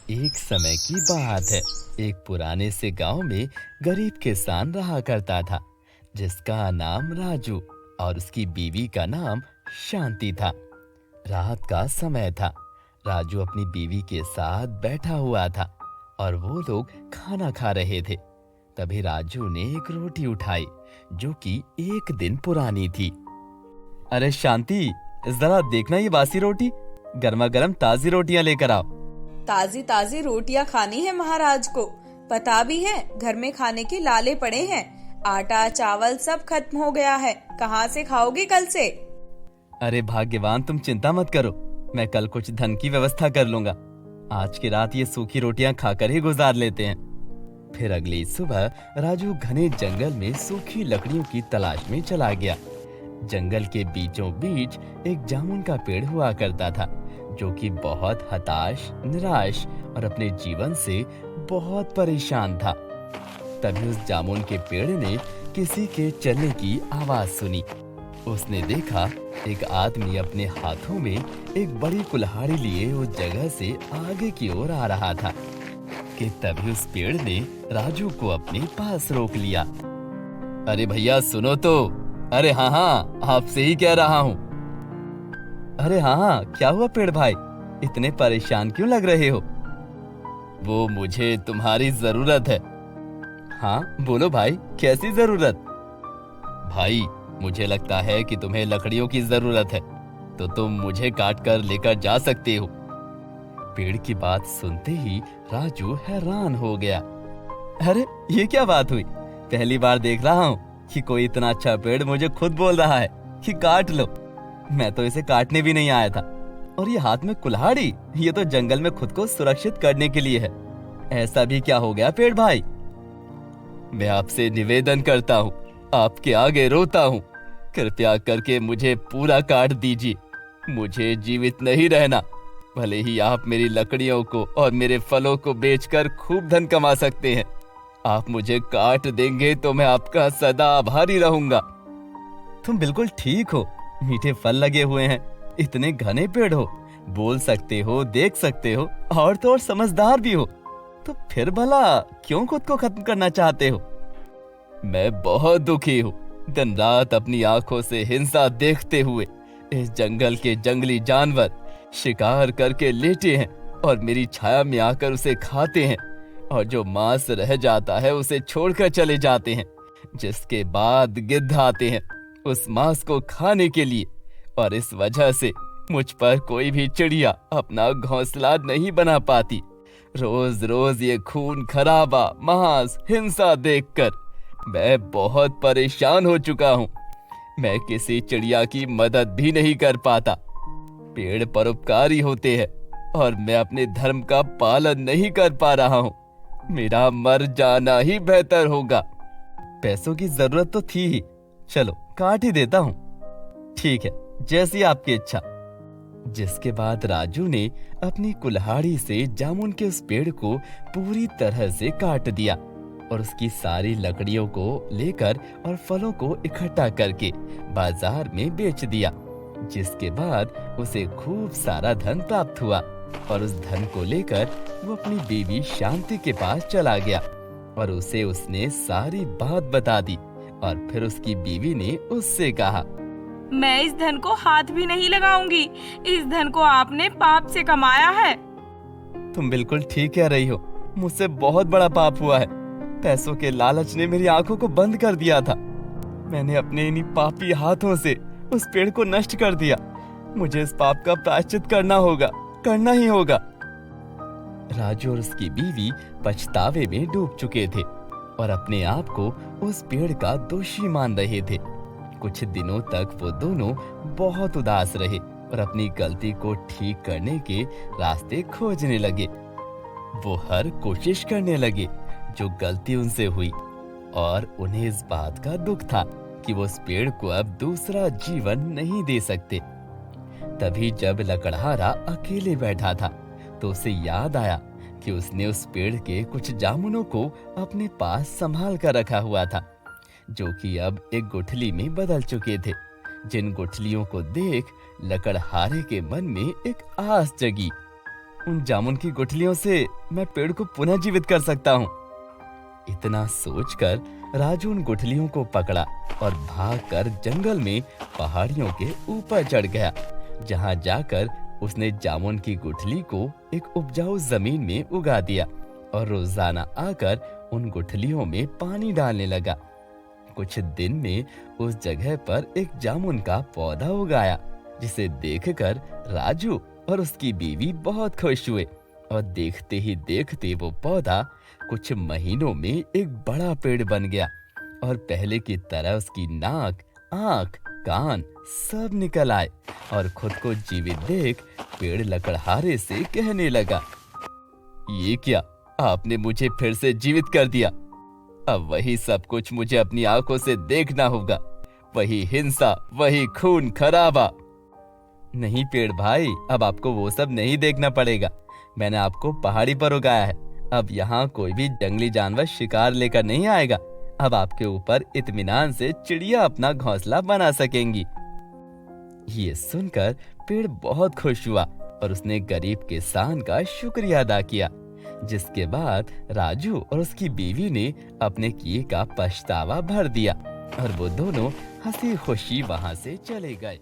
एक समय की बात है। एक पुराने से गांव में गरीब किसान रहा करता था, जिसका नाम राजू और उसकी बीवी का नाम शांति था। रात का समय था। राजू अपनी बीवी के साथ बैठा हुआ था और वो लोग खाना खा रहे थे। तभी राजू ने एक रोटी उठाई, जो कि एक दिन पुरानी थी। अरे शांति, जरा देखना ये बासी रोटी। गर्मा गर्म ताजी रोटियां लेकर आओ। ताजी ताजी रोटियां खानी है महाराज को। पता भी है घर में खाने के लाले पड़े हैं। आटा चावल सब खत्म हो गया है। कहाँ से खाओगे कल से? अरे भाग्यवान, तुम चिंता मत करो, मैं कल कुछ धन की व्यवस्था कर लूंगा। आज की रात ये सूखी रोटियां खाकर ही गुजार लेते हैं। फिर अगली सुबह राजू घने जंगल में सूखी लकड़ियों की तलाश में चला गया। जंगल के बीचों बीच एक जामुन का पेड़ हुआ करता था, जो कि बहुत हताश, निराश और अपने जीवन से बहुत परेशान था। तभी उस जामुन के पेड़ ने किसी के चलने की आवाज सुनी। उसने देखा एक आदमी अपने हाथों में एक बड़ी कुल्हाड़ी लिए उस जगह से आगे की ओर आ रहा था कि तभी उस पेड़ ने राजू को अपने पास रोक लिया। अरे भैया सुनो तो। अरे हाँ हाँ, आपसे ही कह रहा हूँ। अरे हाँ, क्या हुआ पेड़ भाई, इतने परेशान क्यों लग रहे हो? वो मुझे तुम्हारी जरूरत है। हाँ बोलो भाई, कैसी जरूरत? भाई मुझे लगता है कि तुम्हें लकड़ियों की जरूरत है, तो तुम मुझे काट कर लेकर जा सकते हो। पेड़ की बात सुनते ही राजू हैरान हो गया। अरे ये क्या बात हुई? पहली बार देख रहा हूँ कि कोई इतना अच्छा पेड़ मुझे खुद बोल रहा है कि काट लो। मैं तो इसे काटने भी नहीं आया था। और ये हाथ में कुल्हाड़ी, ये तो जंगल में खुद को सुरक्षित करने के लिए है। ऐसा भी क्या हो गया पेड़ भाई? मैं आपसे निवेदन करता हूँ, आपके आगे रोता हूँ, कृपया करके मुझे पूरा काट दीजिए। मुझे जीवित नहीं रहना। भले ही आप मेरी लकड़ियों को और मेरे फलों को बेचकर खूब धन कमा सकते हैं, आप मुझे काट देंगे तो मैं आपका सदा आभारी रहूंगा। तुम बिल्कुल ठीक हो, मीठे फल लगे हुए हैं, इतने घने पेड़ हो, बोल सकते हो, देख सकते हो और तो और समझदार भी हो, तो फिर भला क्यों खुद को खत्म करना चाहते हो? मैं बहुत दुखी हूँ। दिन रात अपनी आंखों से हिंसा देखते हुए इस जंगल के जंगली जानवर शिकार करके लेटे हैं और मेरी छाया में आकर उसे खाते हैं, और जो मांस रह जाता है उसे छोड़कर चले जाते हैं, जिसके बाद गिद्ध आते हैं उस मांस को खाने के लिए। और इस वजह से मुझ पर कोई भी चिड़िया अपना घोंसला नहीं बना पाती। रोज रोज ये खून खराबा, मांस, हिंसा देखकर मैं बहुत परेशान हो चुका हूँ। मैं किसी चिड़िया की मदद भी नहीं कर पाता। पेड़ परोपकारी होते हैं और मैं अपने धर्म का पालन नहीं कर पा रहा हूँ। मेरा मर जाना ही बेहतर होगा। पैसों की जरूरत तो थी ही, चलो काट ही देता हूँ। ठीक है, जैसी आपकी इच्छा। जिसके बाद राजू ने अपनी कुल्हाड़ी से जामुन के उस पेड़ को पूरी तरह से काट दिया और उसकी सारी लकड़ियों को लेकर और फलों को इकट्ठा करके बाजार में बेच दिया। जिसके बाद उसे खूब सारा धन प्राप्त हुआ और उस धन को लेकर वो अपनी बीवी शांति के पास चला गया और उसे उसने सारी बात बता दी। और फिर उसकी बीवी ने उससे कहा, मैं इस धन को हाथ भी नहीं लगाऊंगी। इस धन को आपने पाप से कमाया है। तुम बिल्कुल ठीक कह रही हो, मुझसे बहुत बड़ा पाप हुआ है। पैसों के लालच ने मेरी आंखों को बंद कर दिया था। मैंने अपने इन्हीं पापी हाथों से उस पेड़ को नष्ट कर दिया। मुझे इस पाप का प्रायश्चित करना होगा, करना ही होगा। राजू और उसकी बीवी पछतावे में डूब चुके थे और अपने आप को उस पेड़ का दोषी मान रहे थे। कुछ दिनों तक वो दोनों बहुत उदास रहे और अपनी गलती को ठीक करने के रास्ते खोजने लगे। वो हर कोशिश करने लगे जो गलती उनसे हुई, और उन्हें इस बात का दुख था कि वो उस पेड़ को अब दूसरा जीवन नहीं दे सकते। तभी जब लकड़हारा अकेले बैठा था तो उसे याद आया कि उसने उस पेड़ के कुछ जामुनों को अपने पास संभाल कर रखा हुआ था, जो कि अब एक गुठली में बदल चुके थे। जिन गुठलियों को देख लकड़हारे के मन में एक आस जगी। उन जामुन की गुठलियों से मैं पेड़ को पुनः जीवित कर सकता हूँ। इतना सोचकर राजू उन गुठलियों को पकड़ा और भागकर जंगल में पहाड़ियों के ऊपर चढ़ गया, जहाँ जाकर उसने जामुन की गुठली को एक उपजाऊ जमीन में उगा दिया और रोजाना आकर उन गुठलियों में पानी डालने लगा। कुछ दिन में उस जगह पर एक जामुन का पौधा उगाया, जिसे देखकर राजू और उसकी बीवी बहुत खुश हुए और देखते ही देखते वो पौधा कुछ महीनों में एक बड़ा पेड़ बन गया और पहले की तरह उसकी नाक, आंख, कान सब निकल आए और खुद को जीवित देख पेड़ लकड़हारे से कहने लगा, ये क्या, आपने मुझे फिर से जीवित कर दिया। अब वही सब कुछ मुझे अपनी आंखों से देखना होगा, वही हिंसा, वही खून खराबा। नहीं पेड़ भाई, अब आपको वो सब नहीं देखना पड़ेगा। मैंने आपको पहाड़ी पर उगाया है। अब यहाँ कोई भी जंगली जानवर शिकार लेकर नहीं आएगा। अब आपके ऊपर इत्मीनान से चिड़िया अपना घोंसला बना सकेंगी। ये सुनकर पेड़ बहुत खुश हुआ और उसने गरीब किसान का शुक्रिया अदा किया, जिसके बाद राजू और उसकी बीवी ने अपने किए का पछतावा भर दिया और वो दोनों हंसी खुशी वहां से चले गए।